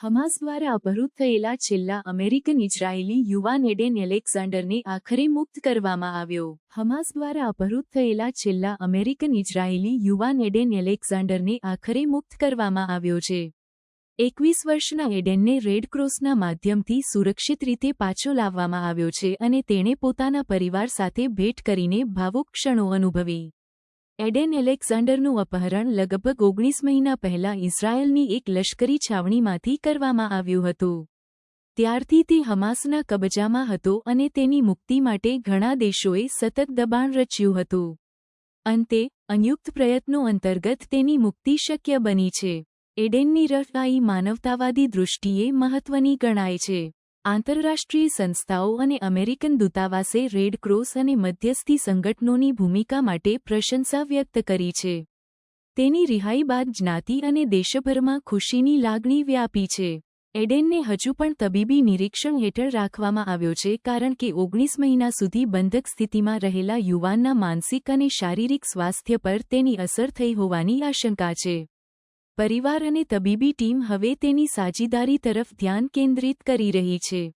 Hamas દ્વારા અપહૃત થયેલા છેલ્લા અમેરિકન ઇઝરાયેલી યુવાન એડેન એલેક્ઝાન્ડરને આખરે મુક્ત કરવામાં આવ્યો. હમાસ દ્વારા અપહૃત થયેલા છેલ્લા અમેરિકન ઇઝરાયેલી યુવાન એડેન એલેક્ઝાન્ડરને આખરે મુક્ત કરવામાં આવ્યો છે. 21 વર્ષના એડેનને રેડ ક્રોસના માધ્યમથી સુરક્ષિત રીતે પાછો લાવવામાં આવ્યો છે અને તેણે પોતાના પરિવાર સાથે ભેટ કરીને ભાવુક ક્ષણો અનુભવી. એડેન એલેક્ઝાન્ડરનું અપહરણ લગભગ 19 મહિના પહેલા ઇઝરાયલની એક લશ્કરી છાવણીમાંથી કરવામાં આવ્યું હતું. ત્યારથી તે હમાસના કબજામાં હતો અને તેની મુક્તિ માટે ઘણા દેશોએ સતત દબાણ રચ્યું હતું. અંતે, સંયુક્ત પ્રયત્નો અંતર્ગત તેની મુક્તિ શક્ય બની છે. એડેનની રહાઈ માનવતાવાદી દૃષ્ટિએ મહત્વની ગણાય છે. આંતરરાષ્ટ્રીય સંસ્થાઓ અને અમેરિકન દૂતાવાસે રેડ ક્રોસ અને મધ્યસ્થી સંગઠનોની ભૂમિકા માટે પ્રશંસા વ્યક્ત કરી છે. તેની રિહાઈ બાદ જ્ઞાતિ અને દેશભરમાં ખુશીની લાગણી વ્યાપી છે. એડેનને હજુ પણ તબીબી નિરીક્ષણ હેઠળ રાખવામાં આવ્યો છે કારણ કે 19 મહિના સુધી બંધક સ્થિતિમાં રહેલા યુવાનના માનસિક અને શારીરિક સ્વાસ્થ્ય પર તેની અસર થઈ હોવાની આશંકા છે. પરિવાર અને તબીબી ટીમ હવે તેની સાજીદારી તરફ ધ્યાન કેન્દ્રિત કરી રહી છે.